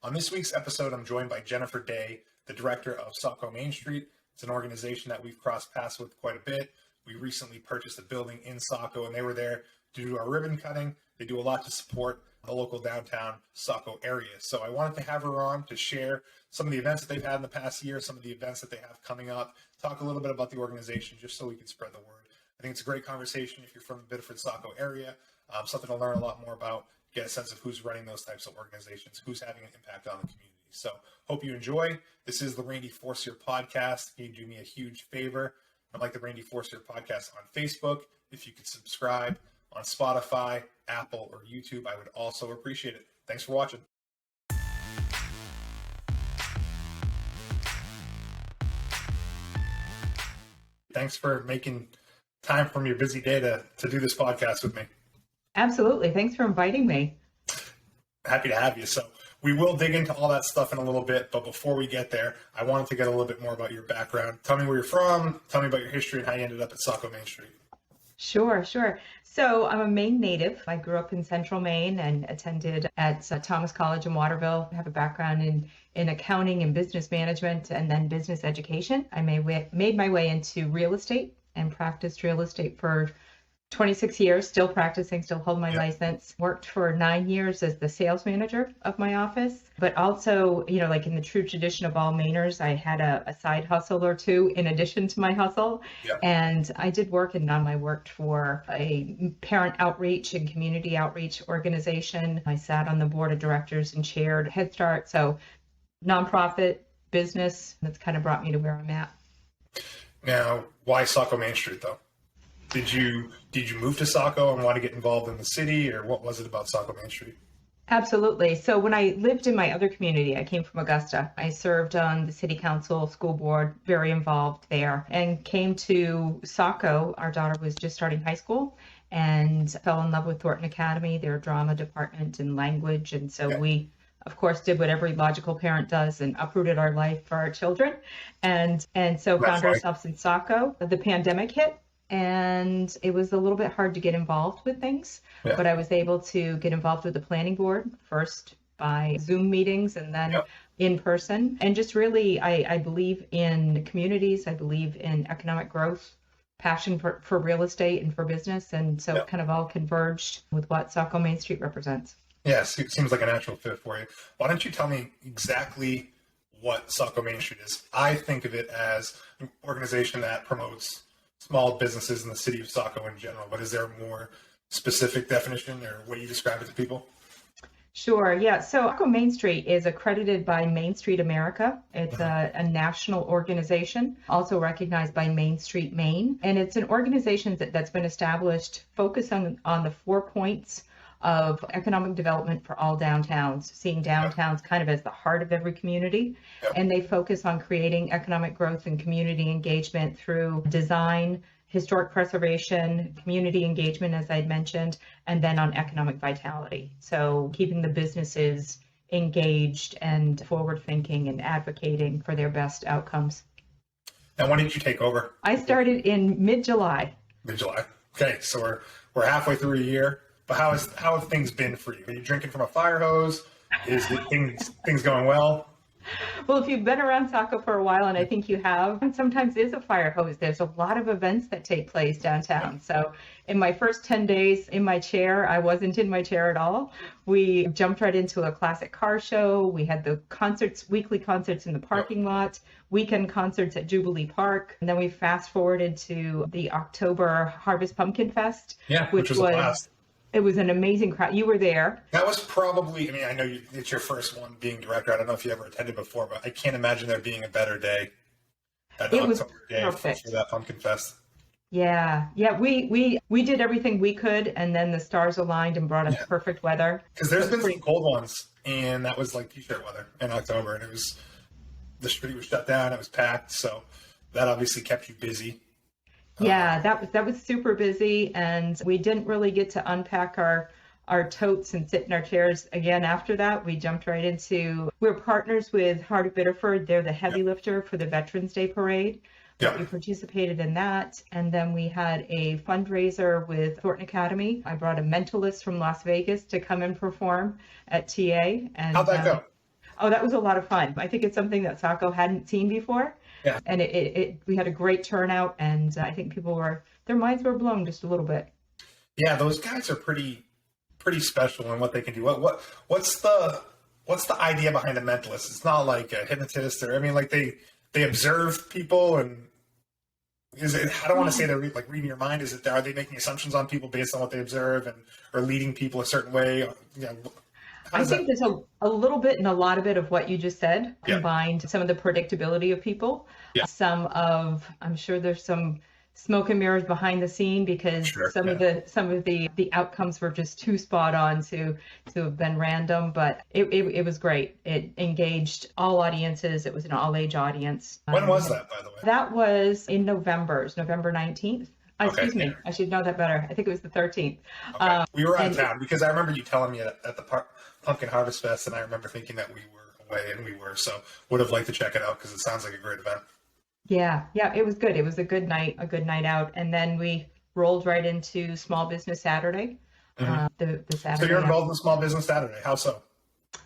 On this week's episode, I'm joined by Jennifer Day, the director of Saco Main Street. It's an organization that we've crossed paths with quite a bit. We recently purchased a building in Saco, and they were there to do our ribbon cutting. They do a lot to support the local downtown Saco area. So I wanted to have her on to share some of the events that they've had in the past year, some of the events that they have coming up, talk a little bit about the organization just so we can spread the word. I think it's a great conversation if you're from the Biddeford Saco area, something to learn a lot more about, get a sense of who's running those types of organizations, who's having an impact on the community. So hope you enjoy. This is the Randy Forcier podcast. Can you do me a huge favor? I'd like the Randy Forcier podcast on Facebook. If you could subscribe on Spotify, Apple, or YouTube, I would also appreciate it. Thanks for watching. Thanks for making time from your busy day to do this podcast with me. Absolutely. Thanks for inviting me. Happy to have you. So we will dig into all that stuff in a little bit, but before we get there, I wanted to get a little bit more about your background. Tell me where you're from, tell me about your history and how you ended up at Saco Main Street. Sure. So I'm a Maine native. I grew up in central Maine and attended at Thomas College in Waterville. I have a background in accounting and business management and then business education. I made my way into real estate and practiced real estate for 26 years, still practicing, still hold my license. Worked for 9 years as the sales manager of my office, but also, like in the true tradition of all Mainers, I had a side hustle or two in addition to my hustle. Yep. And I did work in I worked for a parent outreach and community outreach organization. I sat on the board of directors and chaired Head Start. So nonprofit business, that's kind of brought me to where I'm at. Now, why Saco Main Street though? Did you move to Saco and want to get involved in the city, or what was it about Saco Main Street? Absolutely. So when I lived in my other community, I came from Augusta. I served on the city council, school board, very involved there, and came to Saco. Our daughter was just starting high school and fell in love with Thornton Academy, their drama department and language. And so we, of course, did what every logical parent does and uprooted our life for our children. And so found ourselves in Saco. The pandemic hit. And it was a little bit hard to get involved with things, but I was able to get involved with the planning board first by Zoom meetings and then in person. And just really, I believe in communities. I believe in economic growth, passion for real estate and for business. And so it kind of all converged with what Saco Main Street represents. Yes, it seems like a natural fit for you. Why don't you tell me exactly what Saco Main Street is? I think of it as an organization that promotes small businesses in the city of Saco in general, but is there a more specific definition or way you describe it to people? Sure. Yeah. So Saco Main Street is accredited by Main Street America. It's a national organization, also recognized by Main Street Maine. And it's an organization that's been established focusing on the 4 points of economic development for all downtowns, seeing downtowns kind of as the heart of every community. And they focus on creating economic growth and community engagement through design, historic preservation, community engagement, as I'd mentioned, and then on economic vitality. So keeping the businesses engaged and forward thinking and advocating for their best outcomes. Now, when did you take over? I started in mid-July. Mid-July. Okay, so we're halfway through a year. But how have things been for you? Are you drinking from a fire hose? Is things going well? Well, if you've been around Saco for a while, and I think you have, and sometimes is a fire hose. There's a lot of events that take place downtown. So in my first 10 days in my chair, I wasn't in my chair at all. We jumped right into a classic car show. We had the concerts, weekly concerts in the parking lot, weekend concerts at Jubilee Park. And then we fast forwarded to the October Harvest Pumpkin Fest, which was a blast. It was an amazing crowd. You were there. That was probably, I know it's your first one being director. I don't know if you ever attended before, but I can't imagine there being a better day. It was perfect for that Pumpkin Fest. Yeah. We did everything we could, and then the stars aligned and brought us perfect weather. Because there's been some cold ones, and that was like t-shirt weather in October, and the street was shut down. It was packed, so that obviously kept you busy. Yeah, that was super busy, and we didn't really get to unpack our totes and sit in our chairs again after that. We jumped right into, we're partners with Heart of Biddeford. They're the heavy lifter for the Veterans Day Parade. We participated in that. And then we had a fundraiser with Thornton Academy. I brought a mentalist from Las Vegas to come and perform at TA. And how'd that go? Oh, that was a lot of fun. I think it's something that Saco hadn't seen before. Yeah. And we had a great turnout, and I think their minds were blown just a little bit. Yeah, those guys are pretty special in what they can do. What's the idea behind a mentalist? It's not like a hypnotist, or I mean, like they observe people, and is it? I don't want to say they're like reading your mind. Are they making assumptions on people based on what they observe, and or leading people a certain way? I think there's a little bit and a lot of it of what you just said, combined some of the predictability of people. Yeah. I'm sure there's some smoke and mirrors behind the scene, because some of the outcomes were just too spot on to have been random, but it was great. It engaged all audiences. It was an all age audience. When was that, by the way? That was in November 19th. Okay, excuse me, I should know that better. I think it was the 13th. Okay. We were out of town, because I remember you telling me at the Pumpkin Harvest Fest, and I remember thinking that we were away, and we were, so would have liked to check it out, because it sounds like a great event. Yeah, it was good. It was a good night out, and then we rolled right into Small Business Saturday. The Saturday. So you're involved in Small Business Saturday. How so?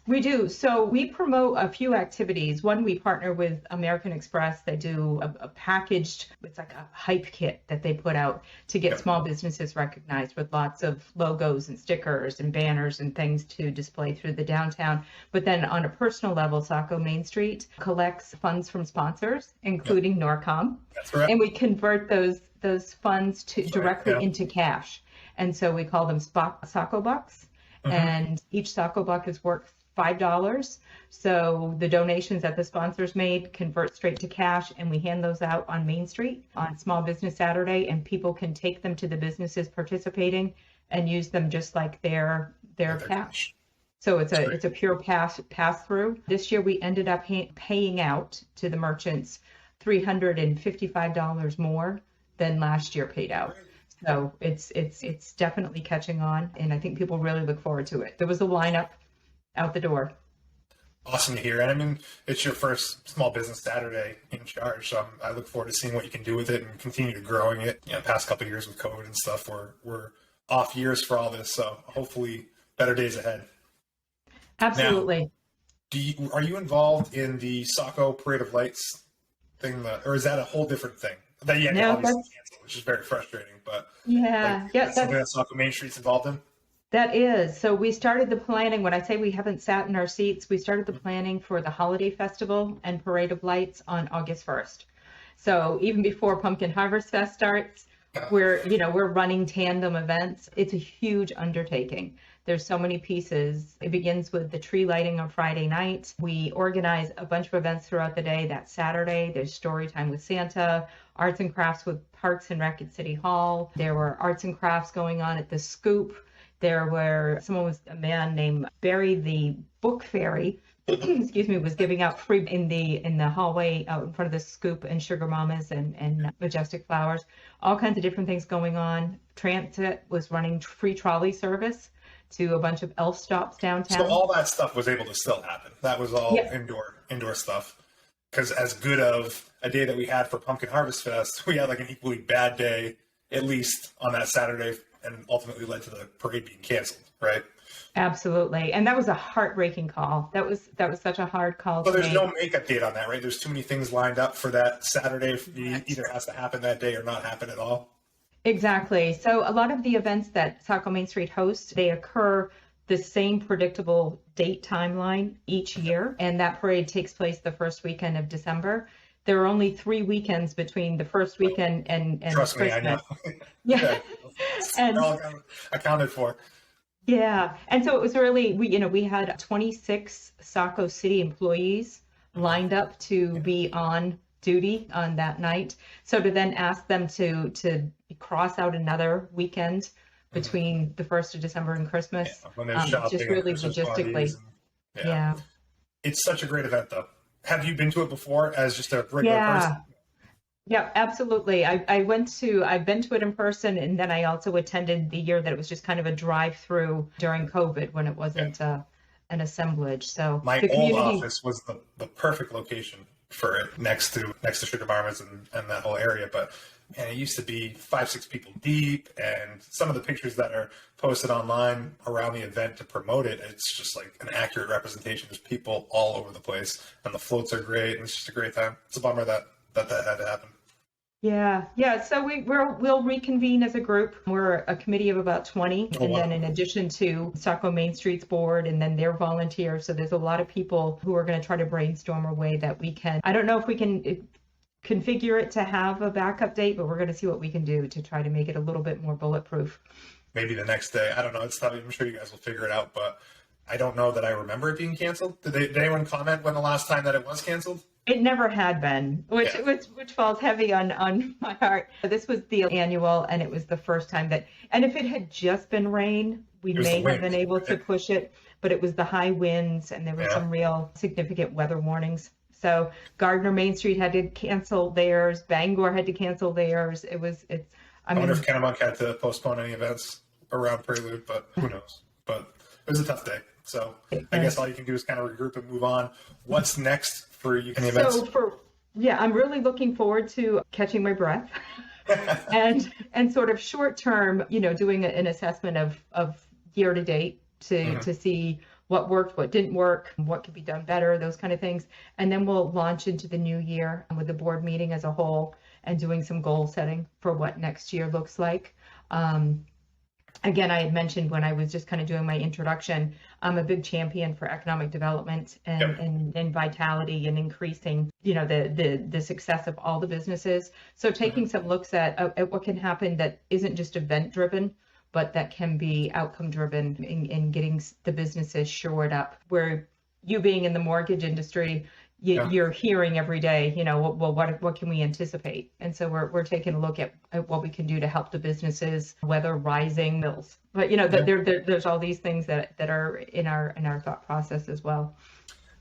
We do. So we promote a few activities. One, we partner with American Express. They do a packaged, it's like a hype kit that they put out to get small businesses recognized, with lots of logos and stickers and banners and things to display through the downtown. But then on a personal level, Saco Main Street collects funds from sponsors, including Norcom. That's right. And we convert those funds directly into cash. And so we call them Saco Bucks. And each Saco Buck is worth $5. So the donations that the sponsors made convert straight to cash, and we hand those out on Main Street on Small Business Saturday, and people can take them to the businesses participating and use them just like their cash. So it's a pure pass through. This year we ended up paying out to the merchants $355 more than last year paid out. So it's definitely catching on, and I think people really look forward to it. There was a lineup out the door. Awesome to hear. And I mean, it's your first Small Business Saturday in charge, so I look forward to seeing what you can do with it and continue to growing it. Past couple of years with COVID and stuff, we're off years for all this, so hopefully better days ahead. Absolutely. Now, are you involved in the Saco Parade of Lights thing, or is that a whole different thing that you have to obviously cancel, which is very frustrating? But that's something that Saco Main Street's involved in. That is. So we started the planning. When I say we haven't sat in our seats, we started the planning for the holiday festival and Parade of Lights on August 1st. So even before Pumpkin Harvest Fest starts, we're running tandem events. It's a huge undertaking. There's so many pieces. It begins with the tree lighting on Friday night. We organize a bunch of events throughout the day. That Saturday, there's story time with Santa, arts and crafts with Parks and Rec at City Hall. There were arts and crafts going on at the Scoop. There were a man named Barry the Book Fairy, excuse me, was giving out free in the hallway out in front of the Scoop, and Sugar Mamas and Majestic Flowers, all kinds of different things going on. Transit was running free trolley service to a bunch of elf stops downtown. So all that stuff was able to still happen. That was all indoor stuff. Because as good of a day that we had for Pumpkin Harvest Fest, we had like an equally bad day, at least on that Saturday, and ultimately led to the parade being canceled, right? Absolutely. And that was a heartbreaking call. That was such a hard call. So there's no makeup date on that, right? There's too many things lined up for that Saturday. It either has to happen that day or not happen at all. Exactly. So a lot of the events that Saco Main Street hosts, they occur the same predictable date timeline each year. And that parade takes place the first weekend of December. There are only 3 weekends between the first weekend and Trust Christmas. me, I know. Yeah. And all accounted for. Yeah. And so it was really, we had 26 Saco City employees lined up to be on duty on that night. So to then ask them to cross out another weekend between the 1st of December and Christmas, when there's shopping, just really logistically. Yeah. It's such a great event, though. Have you been to it before as just a regular person? Yeah, absolutely. I've been to it in person, and then I also attended the year that it was just kind of a drive-through during COVID when it wasn't an assemblage. So my old office was the perfect location for it, next to Sugar Mamas and that whole area. But and it used to be 5, 6 people deep, and some of the pictures that are posted online around the event to promote it, it's just like an accurate representation. There's people all over the place, and the floats are great, and it's just a great time. It's a bummer that had to happen. Yeah. So we'll reconvene as a group. We're a committee of about 20, Oh, and wow. then in addition to Saco Main Street's board, and then their volunteers. So there's a lot of people who are going to try to brainstorm a way that we can. I don't know if we can configure it to have a backup date, but we're going to see what we can do to try to make it a little bit more bulletproof. Maybe the next day. I don't know. It's not. I'm sure you guys will figure it out, but I don't know that I remember it being canceled. Did anyone comment when the last time that it was canceled? It never had been, which falls heavy on my heart. This was the annual, and it was the first time that, and if it had just been rain, we may have been able to push it, but it was the high winds, and there were some real significant weather warnings. So Gardner Main Street had to cancel theirs, Bangor had to cancel theirs. I wonder if Kennebuck had to postpone any events around Prelude, but who knows? But it was a tough day. So I guess all you can do is kind of regroup and move on. What's next for you in the events? I'm really looking forward to catching my breath and sort of short term, doing an assessment of year to date to see what worked, what didn't work, what could be done better, those kind of things. And then we'll launch into the new year with the board meeting as a whole and doing some goal setting for what next year looks like. Again, I had mentioned when I was just kind of doing my introduction, I'm a big champion for economic development and vitality and increasing, the success of all the businesses. So taking some looks at what can happen that isn't just event driven, but that can be outcome driven in getting the businesses shored up. Where you being in the mortgage industry, you're hearing every day, what can we anticipate? And so we're taking a look at what we can do to help the businesses weather rising bills. But there's all these things that are in our thought process as well.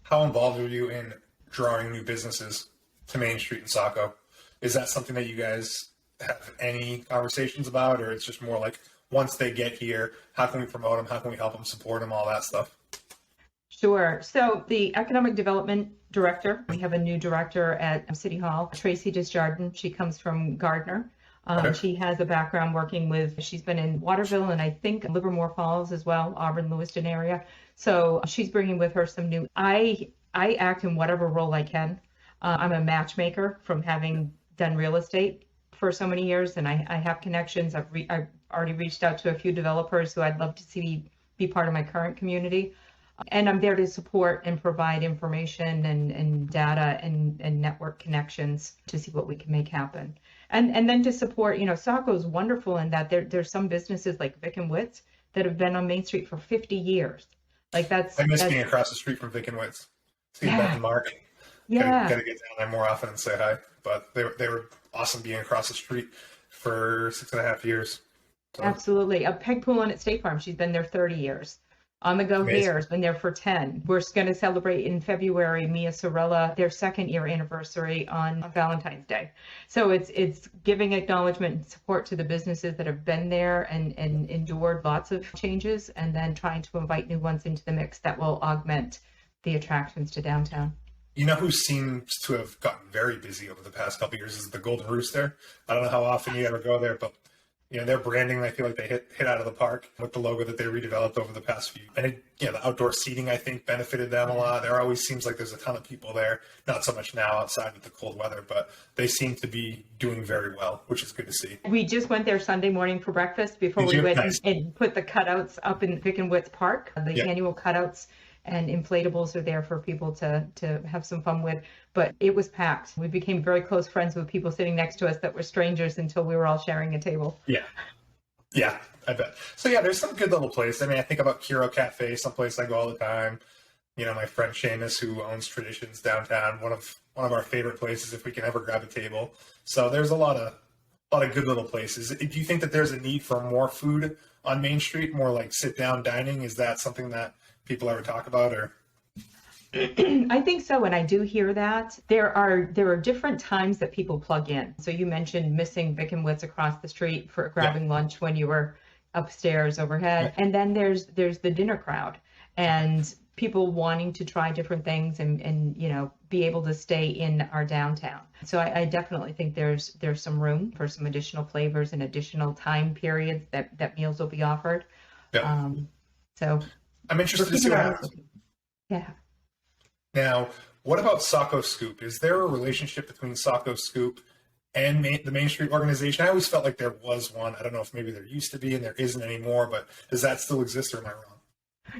How involved are you in drawing new businesses to Main Street and Saco? Is that something that you guys have any conversations about, or it's just more like once they get here, how can we promote them? How can we help them, support them, all that stuff? Sure. So the economic development director, we have a new director at City Hall, Tracy Desjardins. She comes from Gardner. She has a background working she's been in Waterville and I think Livermore Falls as well, Auburn, Lewiston area. So she's bringing with her some new, I act in whatever role I can. I'm a matchmaker from having done real estate for so many years, and I have connections. I've already reached out to a few developers who I'd love to see be part of my current community. And I'm there to support and provide information and data and network connections to see what we can make happen. And then to support, Saco is wonderful in that there's some businesses like Vic and Wits that have been on Main Street for 50 years. I miss being across the street from Vic and Wits. See Beth and Mark. Gotta get down there more often and say hi. But they were awesome being across the street for 6.5 years. So. Absolutely. Peg Poulin at State Farm, she's been there 30 years. On the Go Hair has been there for 10. We're going to celebrate in February, Mia Sorella, their 2nd year anniversary on Valentine's Day. So it's giving acknowledgement and support to the businesses that have been there and endured lots of changes, and then trying to invite new ones into the mix that will augment the attractions to downtown. You know who seems to have gotten very busy over the past couple of years is the Golden Rooster. I don't know how often you ever go there, but their branding, I feel like they hit out of the park with the logo that they redeveloped over the past few. And the outdoor seating, I think, benefited them a lot. There always seems like there's a ton of people there. Not so much now outside with the cold weather, but they seem to be doing very well, which is good to see. We just went there Sunday morning for breakfast before we went and put the cutouts up in Vic and Wits Park, the annual cutouts. And inflatables are there for people to have some fun with. But it was packed. We became very close friends with people sitting next to us that were strangers until we were all sharing a table. Yeah, I bet. So there's some good little places. I mean, I think about Kiro Cafe, someplace I go all the time. My friend Seamus, who owns Traditions downtown, one of our favorite places if we can ever grab a table. So there's a lot of good little places. Do you think that there's a need for more food on Main Street, more like sit down dining? Is that something that people ever talk about, or? I think so, and I do hear that. There are different times that people plug in. So you mentioned missing Vic and Wits across the street for grabbing lunch when you were upstairs overhead, and then there's the dinner crowd, and people wanting to try different things and be able to stay in our downtown. So I definitely think there's some room for some additional flavors and additional time periods that meals will be offered. Yeah. So I'm we're interested to see keeping what our eyes happens. open. Yeah. Now, what about Saco Scoop? Is there a relationship between Saco Scoop and the Main Street organization? I always felt like there was one. I don't know if maybe there used to be and there isn't anymore, but does that still exist, or am I wrong?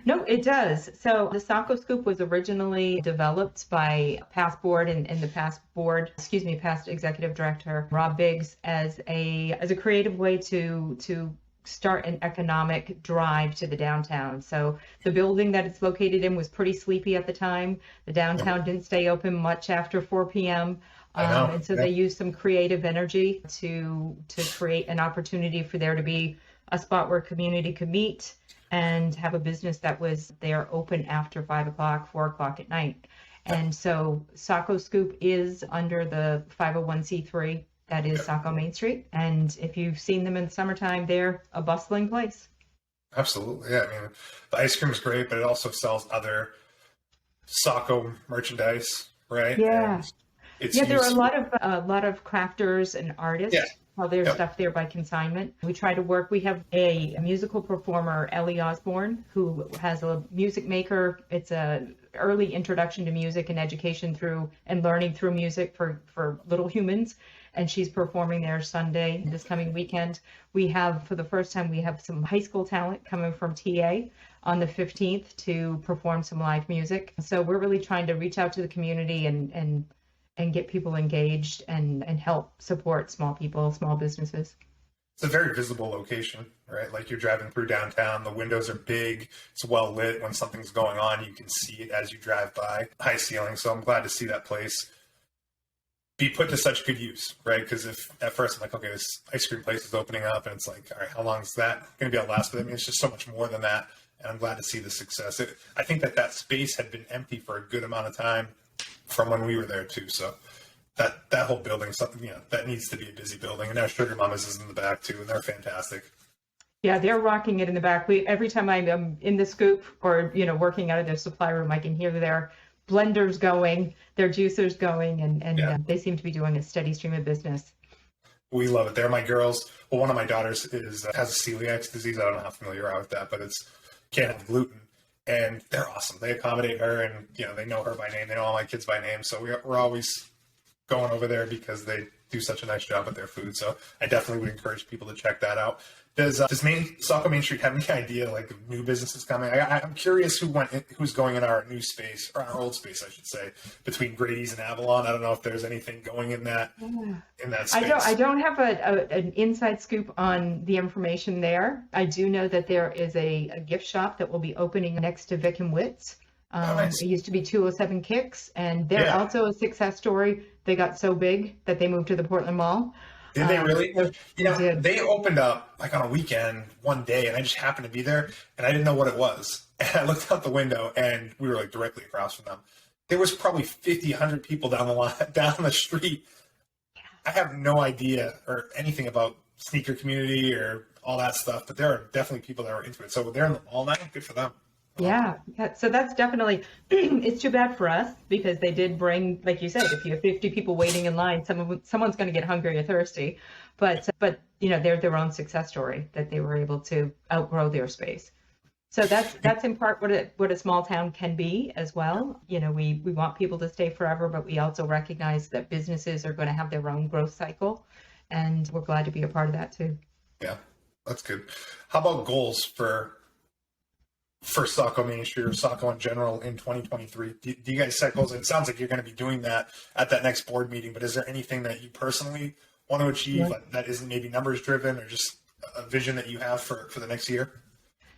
No, it does. So the Saco Scoop was originally developed by past board and the past executive director Rob Biggs as a creative way to start an economic drive to the downtown. So the building that it's located in was pretty sleepy at the time. The downtown didn't stay open much after 4 p.m. I know. And so Yeah. they used some creative energy to create an opportunity for there to be a spot where community could meet and have a business that was there open after 5 o'clock, 4 o'clock at night. And so Saco Scoop is under the 501c3 that is Saco Main Street. And if you've seen them in the summertime, they're a bustling place. Absolutely. Yeah. I mean, the ice cream is great, but it also sells other Saco merchandise, right? Yeah. And it's Yeah, there are used- a lot of crafters and artists. Yeah. Sell their Yep. stuff there by consignment. We try to work. We have a musical performer, Ellie Osborne, who has a music maker. It's a early introduction to music and education through and learning through music for little humans. And she's performing there Sunday, this coming weekend. We have, for the first time, we have some high school talent coming from TA on the 15th to perform some live music. So we're really trying to reach out to the community and get people engaged and help support small people, small businesses. It's a very visible location, right? Like you're driving through downtown, the windows are big, it's well lit. When something's going on, you can see it as you drive by. High ceiling, so I'm glad to see that place be put to such good use, right? Because if at first I'm like, okay, this ice cream place is opening up, and it's like, all right, how long is that going to be able to last? But I mean, it's just so much more than that, and I'm glad to see the success. I think that space had been empty for a good amount of time from when we were there too. So that whole building, something that needs to be a busy building. And now Sugar Mama's is in the back too, and they're fantastic. Yeah, they're rocking it in the back. Every time I'm in the scoop or working out of their supply room, I can hear their blenders going, their juicers going, and they seem to be doing a steady stream of business. We love it. They're my girls. Well, one of my daughters has a celiac disease. I don't know how familiar you are with that, but it's can't have gluten. And they're awesome. They accommodate her, and they know her by name. They know all my kids by name. So we're always going over there because they do such a nice job with their food. So I definitely would encourage people to check that out. Does Saco Main Street have any idea like of new businesses coming? I'm curious who's going in our new space, or our old space, I should say, between Grady's and Avalon. I don't know if there's anything going in that space. I don't have an inside scoop on the information there. I do know that there is a gift shop that will be opening next to Vic and Wits. Nice. It used to be 207 Kicks, and they're also a success story. They got so big that they moved to the Portland Mall. Did they really? Did. They opened up like on a weekend one day, and I just happened to be there, and I didn't know what it was. And I looked out the window, and we were like directly across from them. There was probably 50, 100 people down the street. I have no idea or anything about sneaker community or all that stuff, but there are definitely people that are into it. So they're in the mall now. Good for them. Yeah. So that's definitely, it's too bad for us because they did bring, like you said, if you have 50 people waiting in line, someone's going to get hungry or thirsty. But they're their own success story that they were able to outgrow their space. So that's in part what a small town can be as well. We want people to stay forever, but we also recognize that businesses are going to have their own growth cycle, and we're glad to be a part of that too. Yeah, that's good. How about goals for Saco Main Street or Saco in general in 2023? Do you guys set goals? It sounds like you're going to be doing that at that next board meeting, but is there anything that you personally want to achieve that isn't maybe numbers driven, or just a vision that you have for the next year?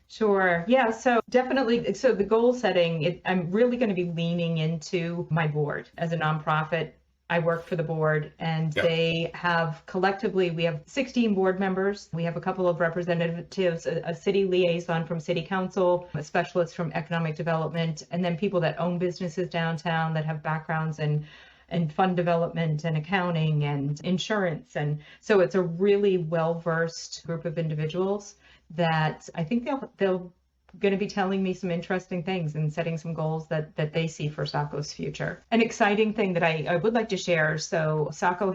Sure. Yeah. So definitely. So the goal setting, I'm really going to be leaning into my board as a nonprofit. I work for the board, and they have collectively, we have 16 board members. We have a couple of representatives, a city liaison from city council, a specialist from economic development, and then people that own businesses downtown that have backgrounds in fund development and accounting and insurance. And so it's a really well-versed group of individuals that I think they'll going to be telling me some interesting things and setting some goals that they see for Saco's future. An exciting thing that I would like to share. So Saco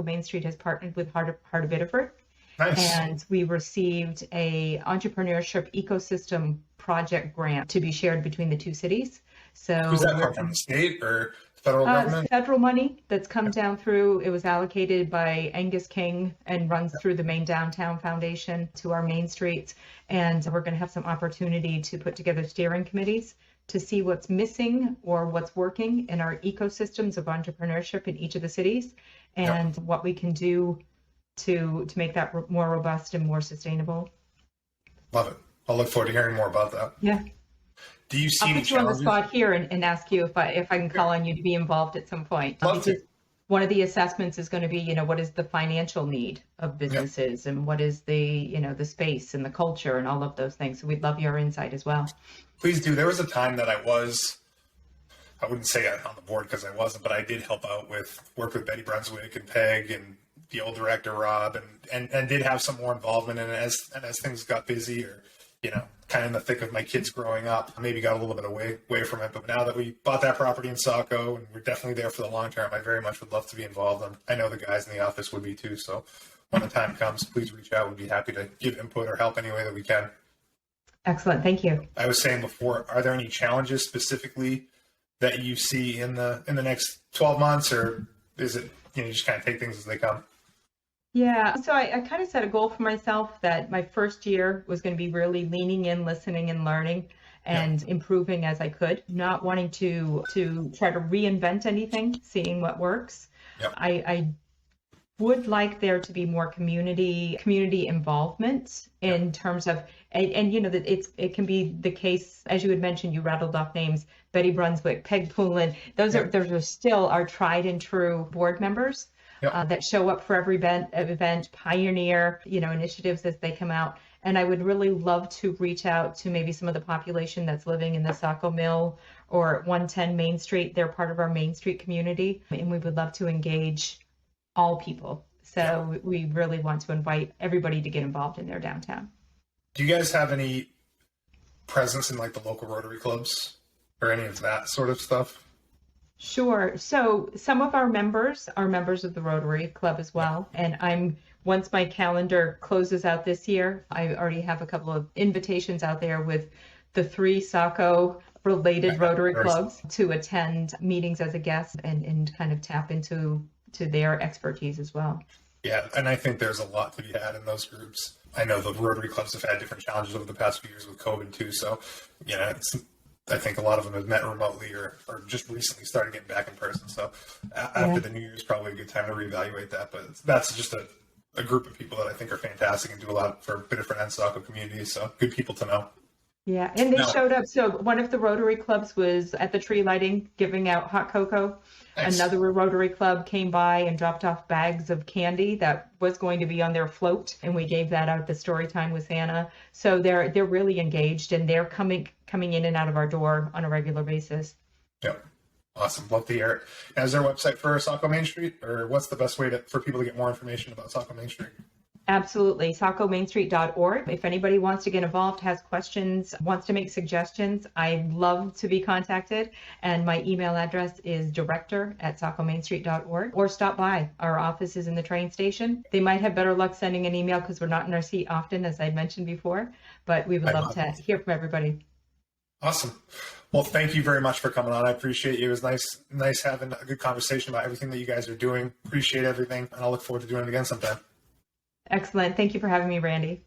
Main Street has partnered with Heart of Biddeford. Nice. And we received a entrepreneurship ecosystem project grant to be shared between the two cities. So Who's that from the state or federal government? Federal money that's come down through. It was allocated by Angus King and runs through the Maine Downtown Foundation to our main streets. And we're going to have some opportunity to put together steering committees to see what's missing or what's working in our ecosystems of entrepreneurship in each of the cities, and what we can do to make that more robust and more sustainable. Love it. I'll look forward to hearing more about that. Yeah. Do you see I'll any put you on the challenges? spot here and ask you if I can call on you to be involved at some point. Love to. Because one of the assessments is going to be, what is the financial need of businesses and what is the, the space and the culture and all of those things. So we'd love your insight as well. Please do. There was a time that I wouldn't say on the board because I wasn't, but I did help out work with Betty Brunswick and Peg and the old director Rob, and did have some more involvement in it as things got busy, or kind of in the thick of my kids growing up, maybe got a little bit away from it. But now that we bought that property in Saco and we're definitely there for the long term, I very much would love to be involved. And I know the guys in the office would be too. So when the time comes, please reach out. We'd be happy to give input or help any way that we can. Excellent. Thank you. I was saying before, are there any challenges specifically that you see in the next 12 months, or is it, you just kind of take things as they come? Yeah, so I kind of set a goal for myself that my first year was going to be really leaning in, listening and learning and improving as I could, not wanting to try to reinvent anything, seeing what works. Yep. I would like there to be more community involvement in terms of, and that it can be the case, as you had mentioned, you rattled off names, Betty Brunswick, Peg Poulin, those are still our tried and true board members. That show up for every event, pioneer, initiatives as they come out. And I would really love to reach out to maybe some of the population that's living in the Saco Mill or 110 Main Street. They're part of our Main Street community, and we would love to engage all people. So we really want to invite everybody to get involved in their downtown. Do you guys have any presence in the local Rotary clubs or any of that sort of stuff? Sure. So some of our members are members of the Rotary Club as well. And once my calendar closes out this year, I already have a couple of invitations out there with the 3 Saco related Rotary clubs to attend meetings as a guest and kind of tap into their expertise as well. Yeah, and I think there's a lot to be had in those groups. I know the Rotary clubs have had different challenges over the past few years with COVID too. So, I think a lot of them have met remotely or just recently started getting back in person. So after the new year is probably a good time to reevaluate that. But that's just a group of people that I think are fantastic and do a lot for Biddeford and Saco communities. So good people to know. Yeah, and they showed up. So one of the Rotary clubs was at the tree lighting, giving out hot cocoa. Nice. Another Rotary club came by and dropped off bags of candy that was going to be on their float, and we gave that out at the story time with Santa. So they're really engaged, and they're coming in and out of our door on a regular basis. Yep. Awesome. Love to hear it. And is there a website for Saco Main Street, or what's the best way for people to get more information about Saco Main Street? Absolutely. SacoMainStreet.org. If anybody wants to get involved, has questions, wants to make suggestions, I'd love to be contacted. And my email address is director@SacoMainStreet.org, or stop by. Our office is in the train station. They might have better luck sending an email because we're not in our seat often, as I mentioned before, but we would love to hear from everybody. Awesome. Well, thank you very much for coming on. I appreciate you. It was nice having a good conversation about everything that you guys are doing. Appreciate everything, and I'll look forward to doing it again sometime. Excellent. Thank you for having me, Randy.